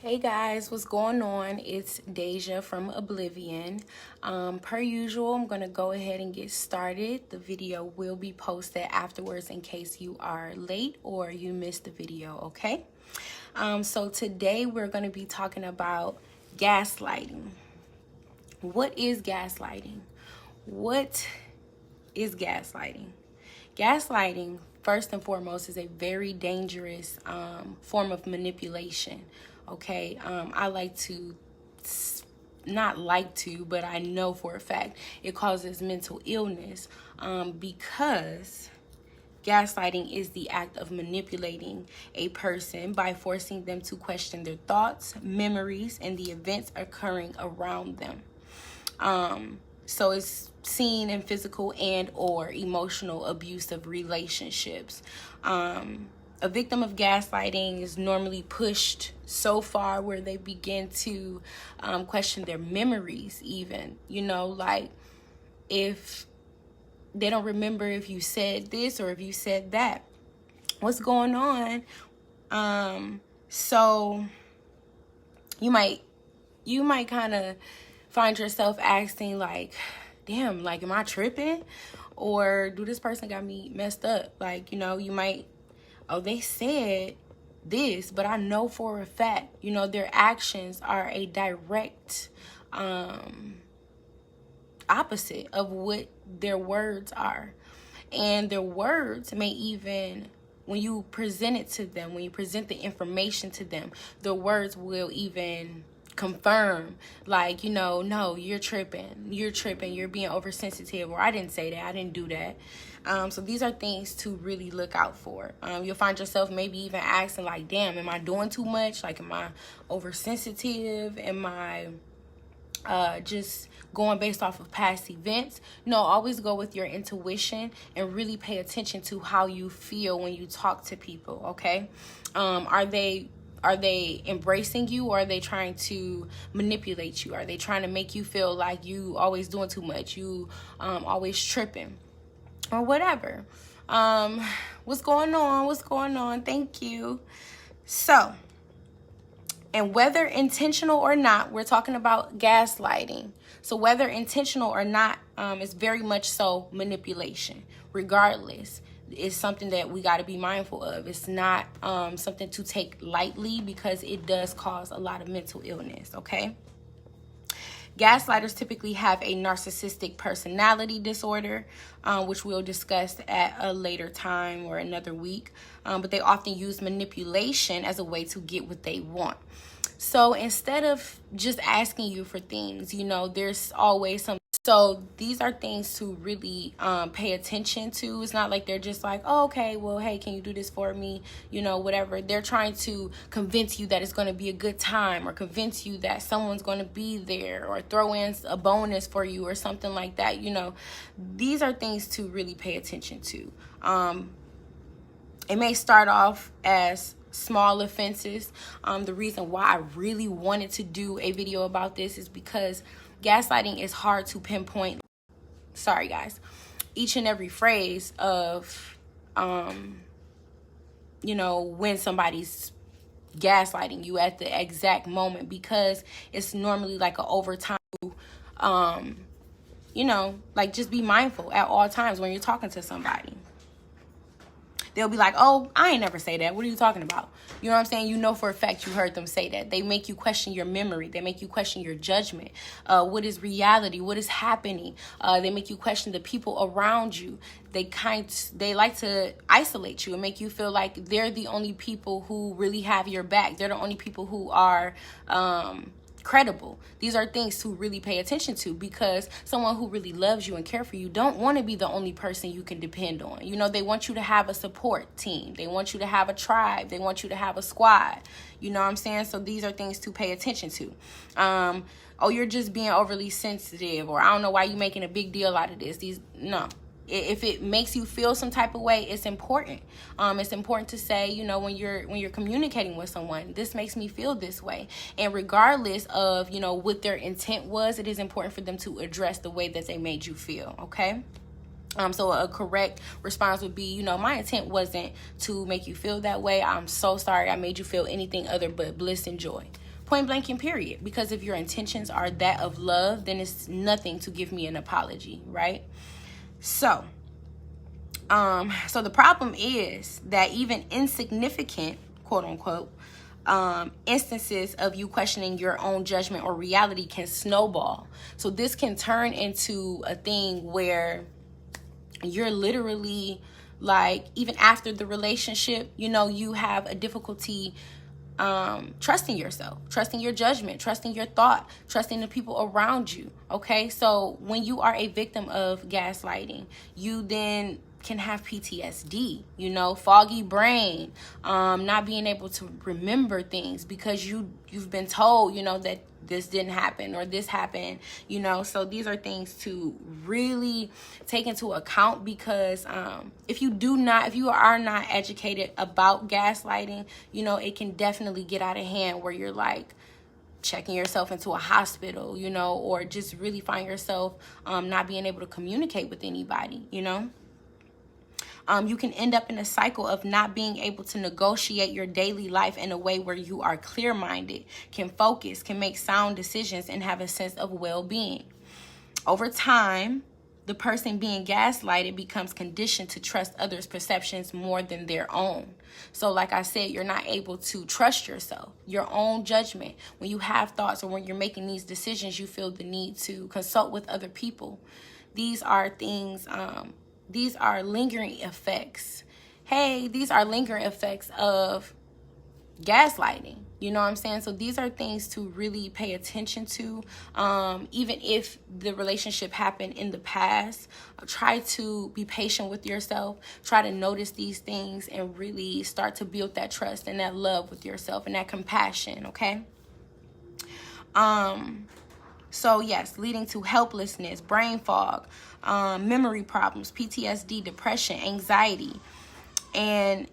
Hey guys, what's going on? It's Deja from Oblivion. Per usual, I'm going to go ahead and get started. The video will be posted afterwards in case you are late or you missed the video, okay? So today we're going to be talking about gaslighting. What is gaslighting? What is gaslighting? Gaslighting, first and foremost, is a very dangerous form of manipulation. Okay, I like to, not like to, but I know for a fact it causes mental illness because gaslighting is the act of manipulating a person by forcing them to question their thoughts, memories, and the events occurring around them. So it's seen in physical and or emotional abusive relationships. A victim of gaslighting is normally pushed so far where they begin to question their memories even. You know, like if they don't remember if you said this or if you said that. What's going on? So you might kind of find yourself asking like, damn, like, am I tripping? Or do this person got me messed up? Like, you know, you might, oh, they said this, but I know for a fact, you know, their actions are a direct opposite of what their words are. And their words may even, when you present it to them, when you present the information to them, the words will even confirm, like, you know, no, you're tripping, you're being oversensitive, or I didn't say that, I didn't do that. So these are things to really look out for. You'll find yourself maybe even asking like, damn, am I doing too much? Like, am I oversensitive? Am I just going based off of past events? No, always go with your intuition and really pay attention to how you feel when you talk to people, okay? Are they embracing you, or are they trying to manipulate you? Are they trying to make you feel like you always doing too much, you always tripping, or whatever? What's going on? Thank you. So, and whether intentional or not, we're talking about gaslighting. So whether intentional or not, it's very much so manipulation. Regardless, it's something that we got to be mindful of. It's not something to take lightly because it does cause a lot of mental illness, okay? Gaslighters typically have a narcissistic personality disorder, which we'll discuss at a later time or another week. But they often use manipulation as a way to get what they want. So instead of just asking you for things, you know, there's always some. So these are things to really pay attention to. It's not like they're just like, oh, okay, well, hey, can you do this for me? You know, whatever. They're trying to convince you that it's going to be a good time, or convince you that someone's going to be there, or throw in a bonus for you or something like that. You know, these are things to really pay attention to. It may start off as small offenses. The reason why I really wanted to do a video about this is because gaslighting is hard to pinpoint. Sorry, guys. Each and every phrase of, you know, when somebody's gaslighting you at the exact moment, because it's normally like an overtime. You know, like, just be mindful at all times when you're talking to somebody. They'll be like, oh, I ain't never say that. What are you talking about? You know what I'm saying? You know for a fact you heard them say that. They make you question your memory. They make you question your judgment. What is reality? What is happening? They make you question the people around you. They like to isolate you and make you feel like they're the only people who really have your back. They're the only people who are credible. These are things to really pay attention to, because someone who really loves you and care for you don't want to be the only person you can depend on. You know, they want you to have a support team. They want you to have a tribe. They want you to have a squad. You know what I'm saying? So these are things to pay attention to. Oh, you're just being overly sensitive, or I don't know why you're making a big deal out of this. No. If it makes you feel some type of way, it's important. It's important to say, you know, when you're communicating with someone, this makes me feel this way. And regardless of, you know, what their intent was, it is important for them to address the way that they made you feel, okay? So a correct response would be, you know, my intent wasn't to make you feel that way. I'm so sorry I made you feel anything other but bliss and joy. Point blank and period. Because if your intentions are that of love, then it's nothing to give me an apology, right? So the problem is that even insignificant, quote unquote, instances of you questioning your own judgment or reality can snowball. So this can turn into a thing where you're literally like, even after the relationship, you know, you have a difficulty trusting yourself, trusting your judgment, trusting your thought, trusting the people around you. Okay, so when you are a victim of gaslighting, you then can have PTSD, you know, foggy brain, not being able to remember things because you've been told, you know, that this didn't happen or this happened, you know. So these are things to really take into account, because if you are not educated about gaslighting, you know, it can definitely get out of hand where you're like checking yourself into a hospital, you know, or just really find yourself not being able to communicate with anybody, you know. You can end up in a cycle of not being able to negotiate your daily life in a way where you are clear-minded, can focus, can make sound decisions, and have a sense of well-being. Over time, the person being gaslighted becomes conditioned to trust others' perceptions more than their own. So like I said, you're not able to trust yourself, your own judgment. When you have thoughts or when you're making these decisions, you feel the need to consult with other people. These are things, these are lingering effects. Hey, these are lingering effects of gaslighting. You know what I'm saying? So these are things to really pay attention to. Even if the relationship happened in the past, try to be patient with yourself. Try to notice these things and really start to build that trust and that love with yourself and that compassion, okay? So yes, leading to helplessness, brain fog, memory problems, PTSD, depression, anxiety. And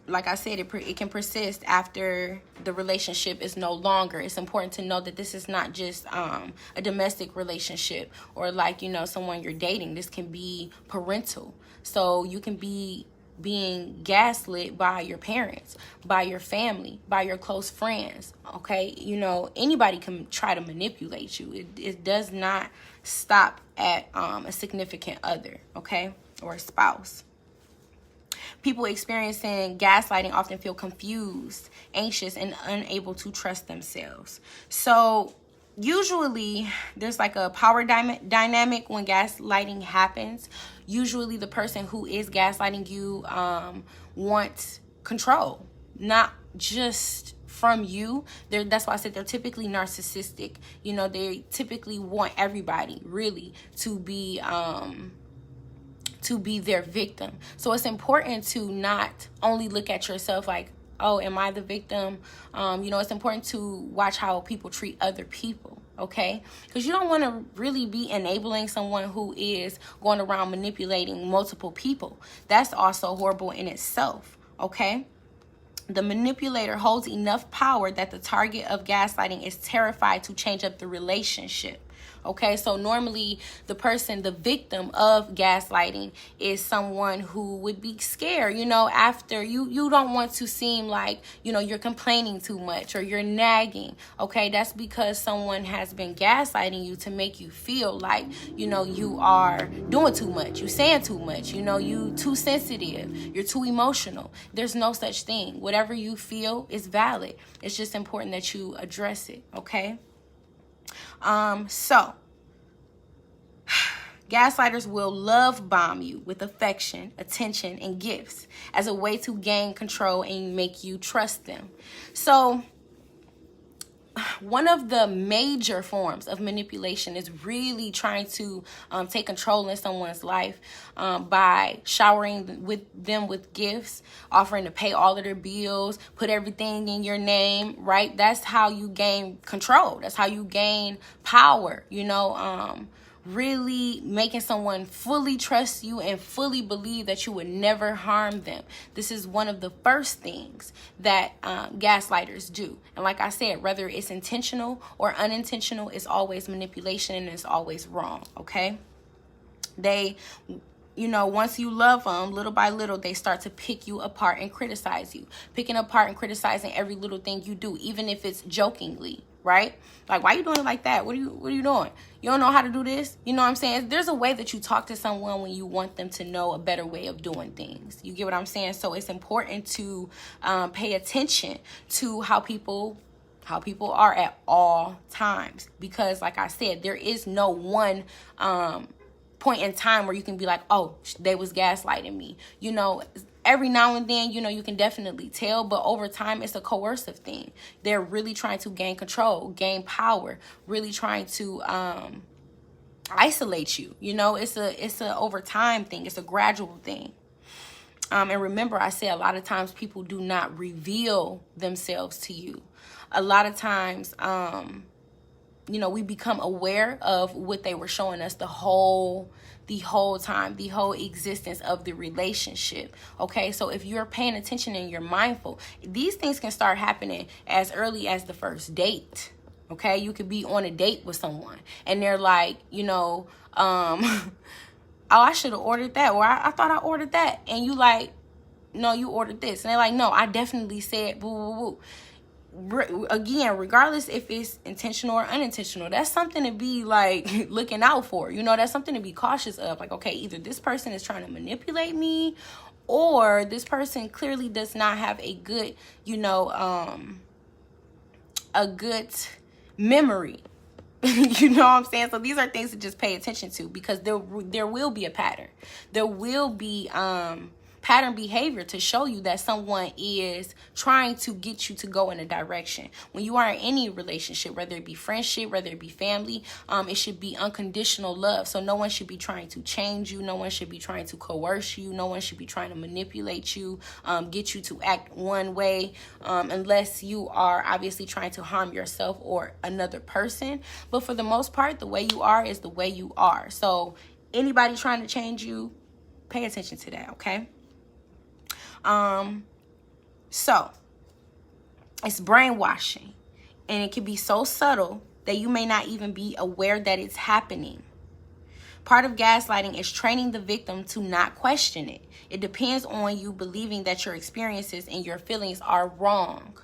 like I said, it can persist after the relationship is no longer. It's important to know that this is not just a domestic relationship or like, you know, someone you're dating. This can be parental. So you can be being gaslit by your parents, by your family, by your close friends, okay? You know, anybody can try to manipulate you. It does not stop at a significant other, okay, or a spouse. People experiencing gaslighting often feel confused, anxious, and unable to trust themselves. So usually there's like a power dynamic when gaslighting happens. Usually the person who is gaslighting you wants control, not just from you. That's why I said they're typically narcissistic. You know, they typically want everybody really to be their victim. So it's important to not only look at yourself like, oh, am I the victim? You know, it's important to watch how people treat other people, okay? Because you don't want to really be enabling someone who is going around manipulating multiple people. That's also horrible in itself, okay? The manipulator holds enough power that the target of gaslighting is terrified to change up the relationship. Okay, so normally the victim of gaslighting is someone who would be scared, you know, after you don't want to seem like, you know, you're complaining too much or you're nagging. Okay, that's because someone has been gaslighting you to make you feel like, you know, you are doing too much, you saying too much, you know, you too sensitive, you're too emotional. There's no such thing. Whatever you feel is valid. It's just important that you address it, okay? So gaslighters will love bomb you with affection, attention, and gifts as a way to gain control and make you trust them. So one of the major forms of manipulation is really trying to take control in someone's life by showering them with gifts, offering to pay all of their bills, put everything in your name, right? That's how you gain control. That's how you gain power, you know, really making someone fully trust you and fully believe that you would never harm them. This is one of the first things that gaslighters do. And like I said, whether it's intentional or unintentional, it's always manipulation and it's always wrong, okay? They once you love them, little by little, they start to pick you apart and criticize you. Picking apart and criticizing every little thing you do, even if it's jokingly, right? Like, why are you doing it like that? What are you doing? You don't know how to do this? You know what I'm saying? There's a way that you talk to someone when you want them to know a better way of doing things. You get what I'm saying? So it's important to pay attention to how people are at all times. Because like I said, there is no one point in time where you can be like, oh, they was gaslighting me. Every now and then, you can definitely tell, but over time, it's a coercive thing. They're really trying to gain control, gain power, really trying to isolate you. It's a over time thing. It's a gradual thing. And remember, I said a lot of times people do not reveal themselves to you. A lot of times, we become aware of what they were showing us the whole time, the whole existence of the relationship. Okay, so if you're paying attention and you're mindful, these things can start happening as early as the first date. Okay, you could be on a date with someone and they're like, oh, I should have ordered that, or I thought I ordered that, and you like, no, you ordered this, and they're like, no, I definitely said boo boo boo. Again, regardless if it's intentional or unintentional, that's something to be like looking out for. That's something to be cautious of. Like, okay, either this person is trying to manipulate me, or this person clearly does not have a good, a good memory. You know what I'm saying? So these are things to just pay attention to, because there will be a pattern. There will be pattern behavior to show you that someone is trying to get you to go in a direction. When you are in any relationship, whether it be friendship, whether it be family, it should be unconditional love. So no one should be trying to change you. No one should be trying to coerce you. No one should be trying to manipulate you, get you to act one way, unless you are obviously trying to harm yourself or another person. But for the most part, the way you are is the way you are. So anybody trying to change you, pay attention to that, okay? So it's brainwashing, and it can be so subtle that you may not even be aware that it's happening. Part of gaslighting is training the victim to not question it. It depends on you believing that your experiences and your feelings are wrong.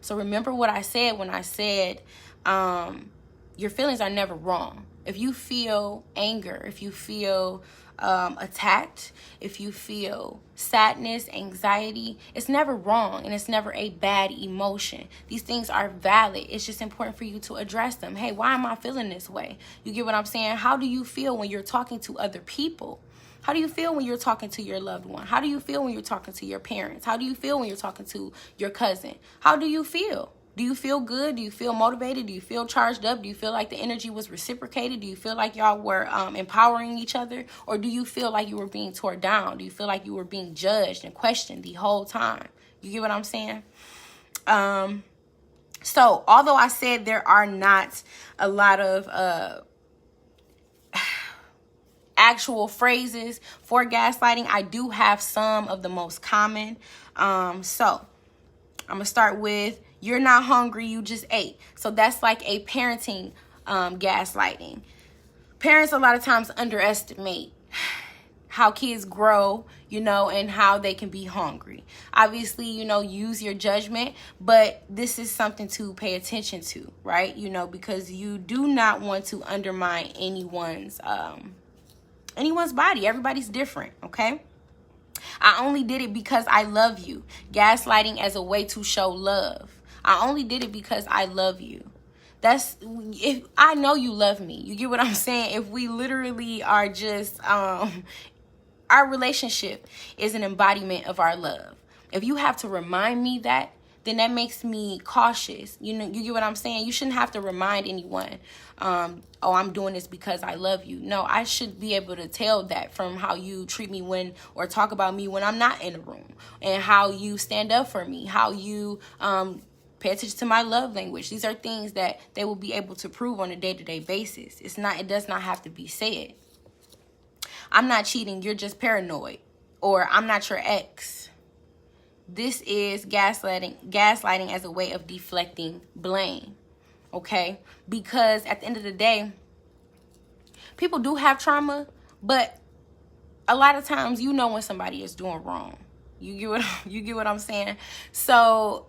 So remember what I said when I said, your feelings are never wrong. If you feel anger, if you feel attacked, if you feel sadness, anxiety, it's never wrong, and it's never a bad emotion. These things are valid. It's just important for you to address them. Hey, why am I feeling this way? You get what I'm saying? How do you feel when you're talking to other people? How do you feel when you're talking to your loved one? How do you feel when you're talking to your parents? How do you feel when you're talking to your cousin? How do you feel? Do you feel good? Do you feel motivated? Do you feel charged up? Do you feel like the energy was reciprocated? Do you feel like y'all were empowering each other? Or do you feel like you were being torn down? Do you feel like you were being judged and questioned the whole time? You get what I'm saying? So although I said there are not a lot of actual phrases for gaslighting, I do have some of the most common. So I'm going to start with, you're not hungry, you just ate. So that's like a parenting gaslighting. Parents a lot of times underestimate how kids grow, and how they can be hungry. Obviously, use your judgment, but this is something to pay attention to, right? Because you do not want to undermine anyone's body. Everybody's different, okay? I only did it because I love you. Gaslighting as a way to show love. I only did it because I love you. That's, if I know you love me. You get what I'm saying? If we literally are just, our relationship is an embodiment of our love. If you have to remind me that, then that makes me cautious. You get what I'm saying? You shouldn't have to remind anyone, oh, I'm doing this because I love you. No, I should be able to tell that from how you treat me or talk about me when I'm not in the room, and how you stand up for me, how you pay attention to my love language. These are things that they will be able to prove on a day-to-day basis. It does not have to be said. I'm not cheating, you're just paranoid. Or I'm not your ex. This is gaslighting as a way of deflecting blame. Okay? Because at the end of the day, people do have trauma, but a lot of times you know when somebody is doing wrong. You get what I'm saying? So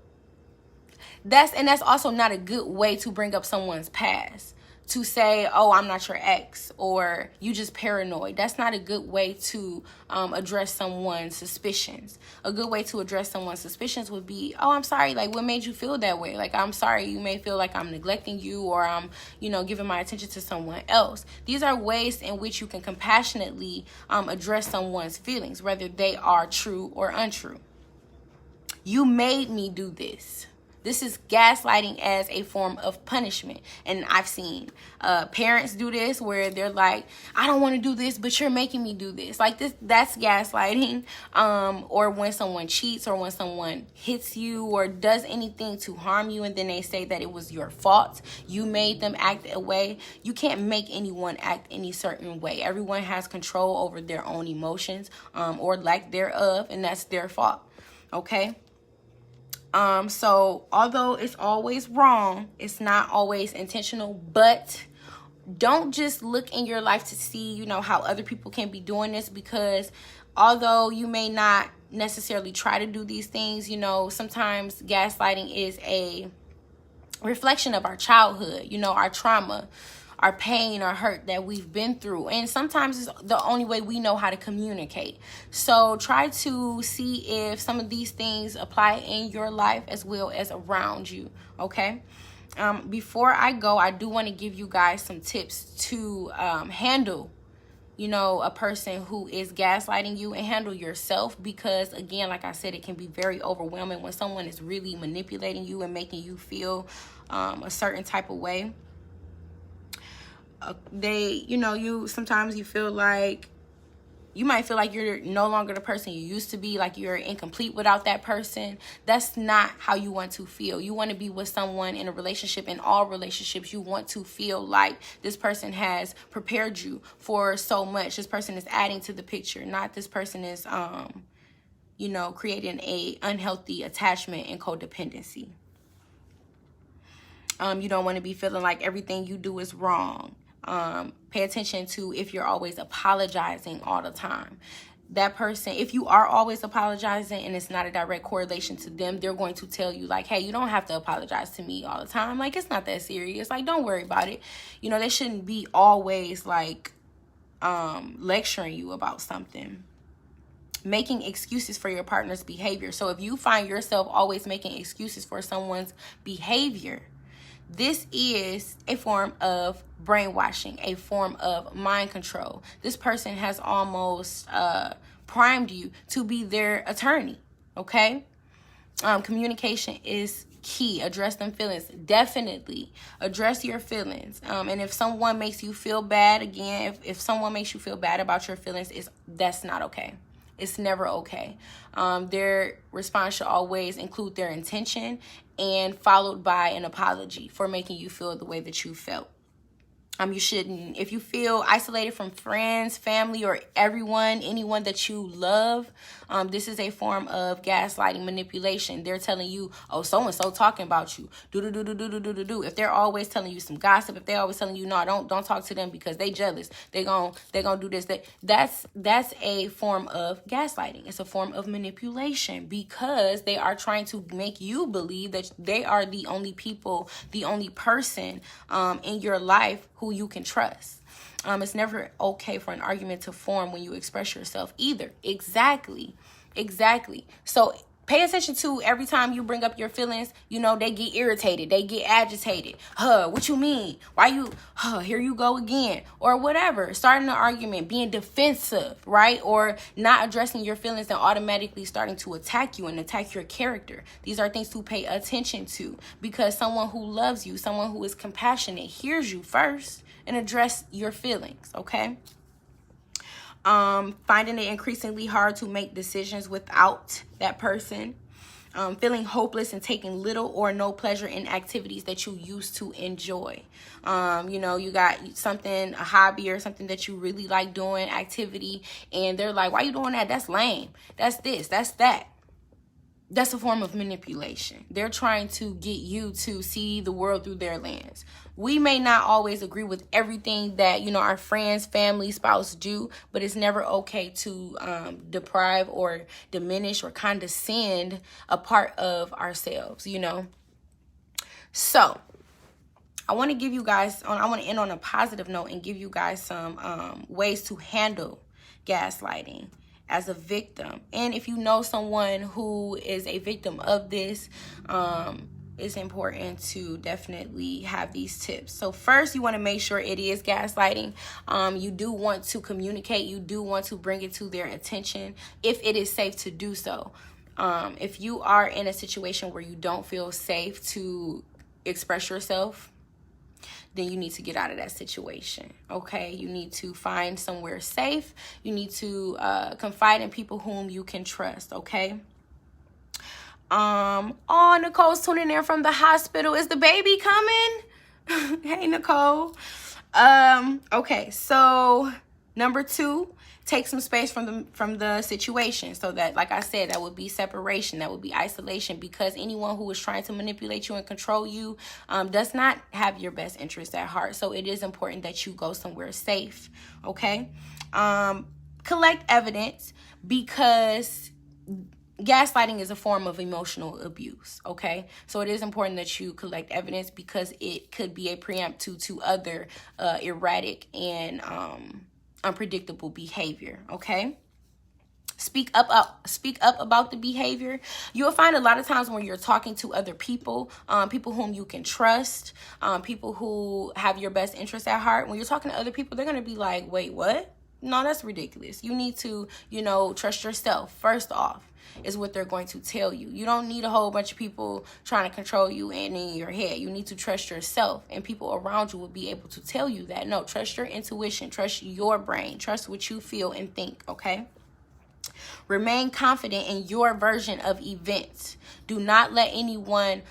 that's also not a good way to bring up someone's past. To say, oh, I'm not your ex, or you just paranoid. That's not a good way to address someone's suspicions. A good way to address someone's suspicions would be, oh, I'm sorry, like, what made you feel that way? Like, I'm sorry, you may feel like I'm neglecting you, or I'm, giving my attention to someone else. These are ways in which you can compassionately address someone's feelings, whether they are true or untrue. You made me do this. This is gaslighting as a form of punishment. And I've seen parents do this where they're like, I don't want to do this, but you're making me do this. Like that's gaslighting. Or when someone cheats, or when someone hits you or does anything to harm you, and then they say that it was your fault. You made them act a way. You can't make anyone act any certain way. Everyone has control over their own emotions, or lack thereof, and that's their fault. Okay? So although it's always wrong, it's not always intentional, but don't just look in your life to see, how other people can be doing this, because although you may not necessarily try to do these things, sometimes gaslighting is a reflection of our childhood, our trauma, our pain or hurt that we've been through. And sometimes it's the only way we know how to communicate. So try to see if some of these things apply in your life as well as around you, okay? Before I go, I do want to give you guys some tips to handle, a person who is gaslighting you, and handle yourself, because again, like I said, it can be very overwhelming when someone is really manipulating you and making you feel a certain type of way. Sometimes you feel like, you might feel like you're no longer the person you used to be, like you're incomplete without that person. That's not how you want to feel. You want to be with someone in a relationship. In all relationships, you want to feel like this person has prepared you for so much. This person is adding to the picture, not this person is, creating a unhealthy attachment and codependency. You don't want to be feeling like everything you do is wrong. Pay attention to if you're always apologizing all the time. That person, if you are always apologizing and it's not a direct correlation to them, they're going to tell you like, hey, you don't have to apologize to me all the time. Like, it's not that serious. Like, don't worry about it. They shouldn't be always like lecturing you about something. Making excuses for your partner's behavior. So if you find yourself always making excuses for someone's behavior, this is a form of brainwashing, a form of mind control. This person has almost primed you to be their attorney, okay? Communication is key. Address them feelings. Definitely address your feelings. And if someone makes you feel bad, again, if someone makes you feel bad about your feelings, that's not okay. It's never okay. Their response should always include their intention and followed by an apology for making you feel the way that you felt. You shouldn't, if you feel isolated from friends, family, or anyone that you love, this is a form of gaslighting, manipulation. They're telling you, oh, so-and-so talking about you. Do. If they're always telling you some gossip, if they're always telling you, no, don't talk to them because they jealous. They're gonna do this. That's a form of gaslighting. It's a form of manipulation because they are trying to make you believe that they are the only people, the only person in your life who you can trust. It's never okay for an argument to form when you express yourself either. Exactly. So pay attention to every time you bring up your feelings, they get irritated. They get agitated. What you mean? Why you, here you go again, or whatever. Starting an argument, being defensive, right? Or not addressing your feelings and automatically starting to attack you and attack your character. These are things to pay attention to because someone who loves you, someone who is compassionate, hears you first and address your feelings, okay? Finding it increasingly hard to make decisions without that person. Feeling hopeless and taking little or no pleasure in activities that you used to enjoy. You got something, a hobby or something that you really like doing, activity, and they're like, why you doing that? That's lame. That's this, that's that. That's a form of manipulation. They're trying to get you to see the world through their lens. We may not always agree with everything that, you know, our friends, family, spouse do, but it's never okay to deprive or diminish or condescend a part of ourselves, you know. So I want to give you guys, I want to end on a positive note and give you guys some ways to handle gaslighting as a victim. And if you know someone who is a victim of this, it's important to definitely have these tips. So first, you want to make sure it is gaslighting. You do want to communicate. You do want to bring it to their attention if it is safe to do so. If you are in a situation where you don't feel safe to express yourself, then you need to get out of that situation, okay? You need to find somewhere safe. You need to confide in people whom you can trust, okay? Oh, Nicole's tuning in from the hospital. Is the baby coming? Hey, Nicole. Okay, so number 2, take some space from the situation. So that, like I said, that would be separation, that would be isolation, because anyone who is trying to manipulate you and control you does not have your best interest at heart. So it is important that you go somewhere safe, okay? Collect evidence, because gaslighting is a form of emotional abuse, okay? So it is important that you collect evidence, because it could be a preemptive to other erratic and unpredictable behavior, okay? Speak up about the behavior. You'll find a lot of times when you're talking to other people, people whom you can trust, people who have your best interest at heart, when you're talking to other people, they're going to be like, wait, what? No, that's ridiculous. You need to, you know, trust yourself first off, is what they're going to tell you. You don't need a whole bunch of people trying to control you and in your head. You need to trust yourself, and people around you will be able to tell you that. No, trust your intuition, trust your brain, trust what you feel and think, okay? Remain confident in your version of events. Do not let anyone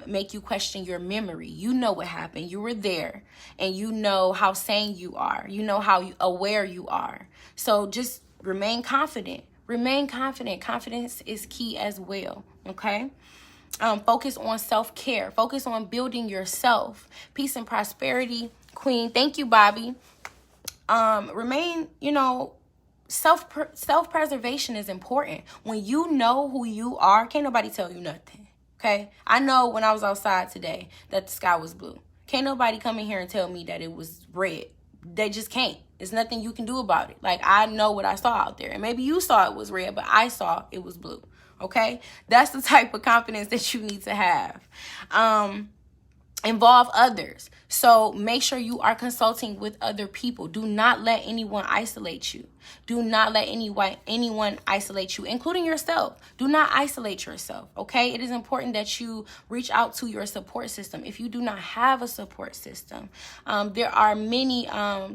make you question your memory. You know what happened. You were there, and you know how sane you are. You know how aware you are. So just remain confident. Remain confident. Confidence is key as well, okay? Focus on self-care. Focus on building yourself. Peace and prosperity, Queen. Thank you, Bobby. Remain, you know, self-preservation is important. When you know who you are, can't nobody tell you nothing, okay? I know when I was outside today that the sky was blue. Can't nobody come in here and tell me that it was red. They just can't. There's nothing you can do about it. Like, I know what I saw out there. And maybe you saw it was red, but I saw it was blue. Okay? That's the type of confidence that you need to have. Involve others. So make sure you are consulting with other people. Do not let anyone isolate you. Do not let anyone isolate you, including yourself. Do not isolate yourself, okay? It is important that you reach out to your support system. If you do not have a support system, there are many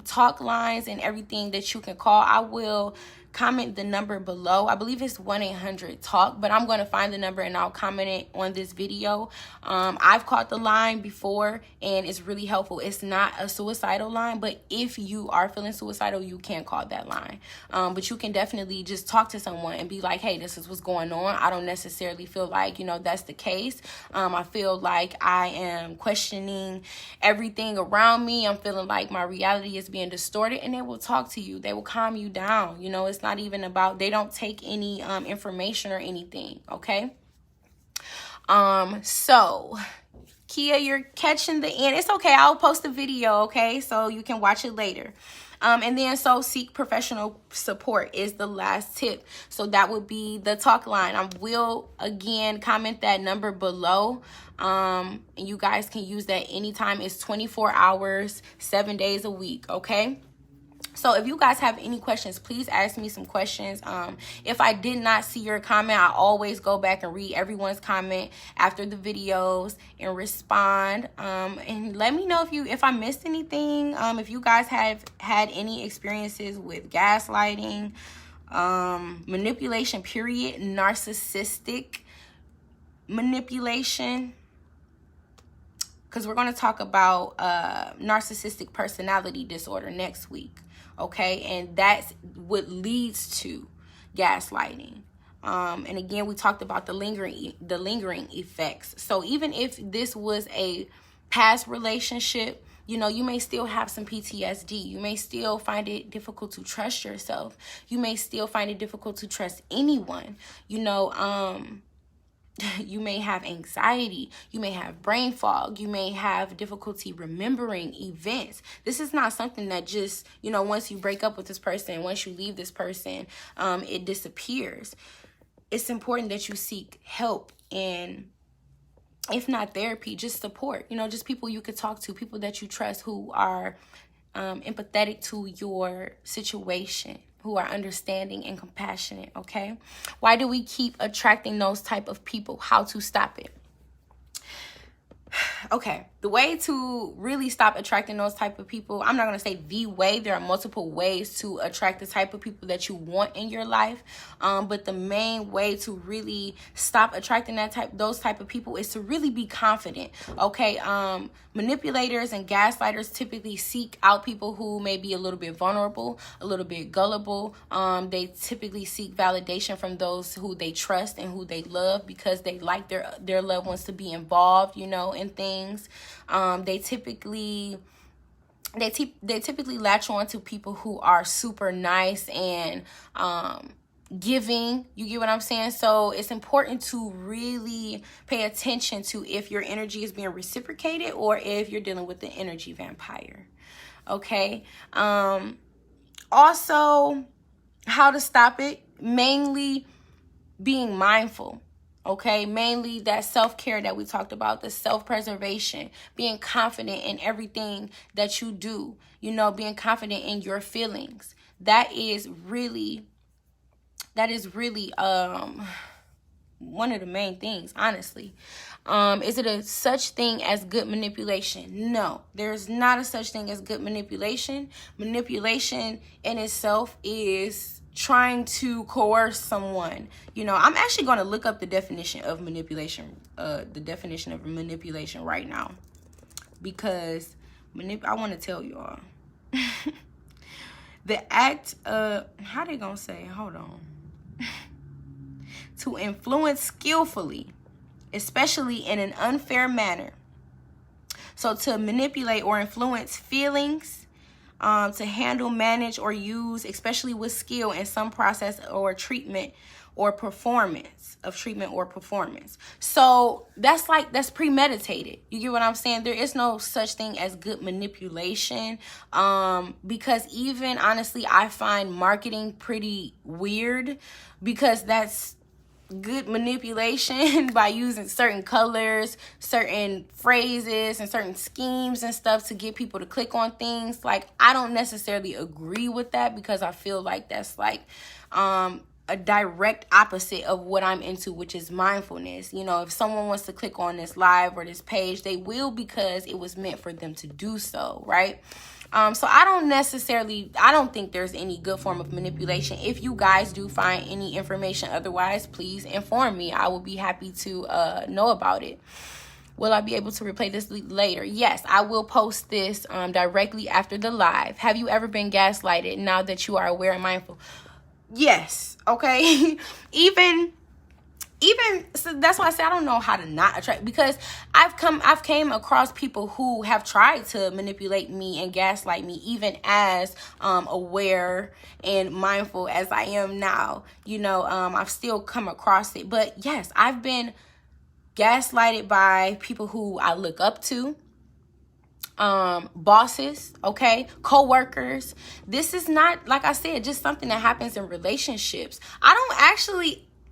talk lines and everything that you can call. I will comment the number below. I believe it's 1-800-TALK, but I'm going to find the number and I'll comment it on this video. I've called the line before and it's really helpful. It's not a suicidal line, but if you are feeling suicidal, you can call that line. But you can definitely just talk to someone and be like, hey, this is what's going on. I don't necessarily feel like, you know, that's the case. I feel like I am questioning everything around me. I'm feeling like my reality is being distorted, and they will talk to you. They will calm you down. You know, it's not even about, they don't take any information or anything, okay? So Kia, you're catching the end. It's okay. I'll post a video, okay? So you can watch it later. And then, so seek professional support is the last tip. So that would be the talk line. I will, again, comment that number below. And you guys can use that anytime. It's 24 hours, 7 days a week, okay? So if you guys have any questions, please ask me some questions. If I did not see your comment, I always go back and read everyone's comment after the videos and respond. And let me know if I missed anything. If you guys have had any experiences with gaslighting, manipulation, period, narcissistic manipulation. Because we're going to talk about narcissistic personality disorder next week. Okay, and that's what leads to gaslighting. And again, we talked about the lingering effects. So even if this was a past relationship, you know, you may still have some PTSD. You may still find it difficult to trust yourself. You may still find it difficult to trust anyone. You know, you may have anxiety. You may have brain fog. You may have difficulty remembering events. This is not something that just, you know, once you break up with this person, once you leave this person, it disappears. It's important that you seek help, and if not therapy, just support. You know, just people you could talk to, people that you trust who are empathetic to your situation, who are understanding and compassionate, okay? Why do we keep attracting those type of people? How to stop it? Okay, the way to really stop attracting those type of people, I'm not going to say the way. There are multiple ways to attract the type of people that you want in your life. But the main way to really stop attracting those type of people is to really be confident. Okay, manipulators and gaslighters typically seek out people who may be a little bit vulnerable, a little bit gullible. They typically seek validation from those who they trust and who they love, because they like their loved ones to be involved, you know, in things. They typically latch on to people who are super nice and giving. You get what I'm saying? So it's important to really pay attention to if your energy is being reciprocated or if you're dealing with the energy vampire. Okay. Also, how to stop it? Mainly being mindful. Okay, mainly that self-care that we talked about, the self-preservation, being confident in everything that you do, you know, being confident in your feelings. That is really one of the main things, honestly. Is it a such thing as good manipulation? No, there's not a such thing as good manipulation. Manipulation in itself is trying to coerce someone. You know, I'm actually going to look up the definition of manipulation, right now, because I want to tell you all. The act of, how they going to say, hold on. To influence skillfully, especially in an unfair manner. So to manipulate or influence feelings, to handle, manage, or use, especially with skill in some process or treatment or performance. So that's premeditated. You get what I'm saying? There is no such thing as good manipulation, because even honestly, I find marketing pretty weird, because that's good manipulation by using certain colors, certain phrases, and certain schemes and stuff to get people to click on things. Like, I don't necessarily agree with that, because I feel like that's like a direct opposite of what I'm into, which is mindfulness. You know, if someone wants to click on this live or this page, they will, because it was meant for them to do so, right? So I don't think there's any good form of manipulation. If you guys do find any information otherwise, please inform me. I will be happy to know about it. Will I be able to replay this later? Yes, I will post this directly after the live. Have you ever been gaslighted? Now that you are aware and mindful. Yes. Okay. even so, that's why I say I don't know how to not attract, because I've came across people who have tried to manipulate me and gaslight me, even as aware and mindful as I am now. You know, I've still come across it. But yes, I've been gaslighted by people who I look up to, bosses, okay, co-workers. This is not, like I said, just something that happens in relationships.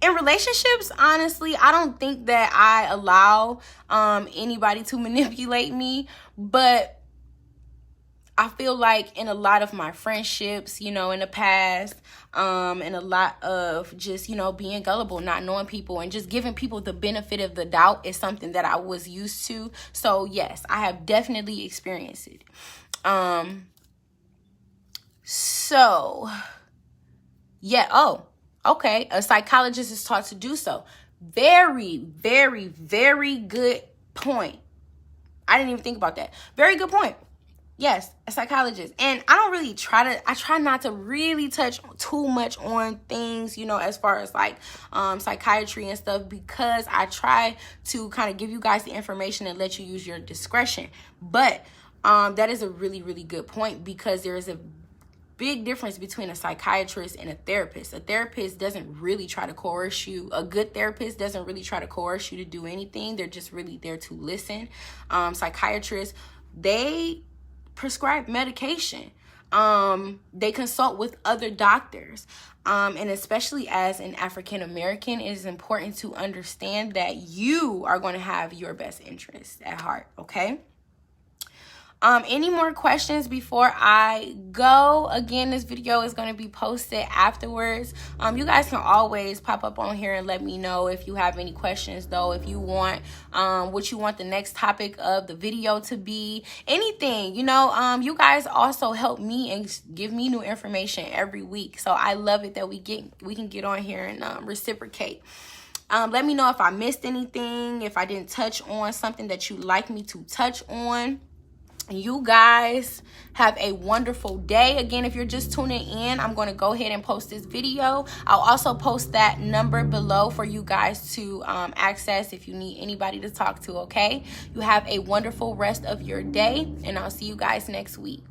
In relationships, honestly, I don't think that I allow anybody to manipulate me, but I feel like in a lot of my friendships, you know, in the past, and a lot of just, you know, being gullible, not knowing people, and just giving people the benefit of the doubt is something that I was used to. So yes, I have definitely experienced it. So yeah. Oh, okay. A psychologist is taught to do so. Very, very, very good point. I didn't even think about that. Very good point. Yes, a psychologist. And I try not to really touch too much on things, you know, as far as like psychiatry and stuff, because I try to kind of give you guys the information and let you use your discretion. But that is a really, really good point, because there is a big difference between a psychiatrist and a therapist. A therapist doesn't really try to coerce you. A good therapist doesn't really try to coerce you to do anything. They're just really there to listen. Psychiatrists, they prescribe medication. They consult with other doctors. And especially as an African American, it is important to understand that you are going to have your best interests at heart, okay? Any more questions before I go? Again, this video is going to be posted afterwards. You guys can always pop up on here and let me know if you have any questions, though. If you want what you want the next topic of the video to be, anything, you know. You guys also help me and give me new information every week, so I love it that we can get on here and reciprocate. Let me know if I missed anything, if I didn't touch on something that you'd like me to touch on. You guys have a wonderful day. Again, if you're just tuning in, I'm going to go ahead and post this video. I'll also post that number below for you guys to access if you need anybody to talk to, okay? You have a wonderful rest of your day, and I'll see you guys next week.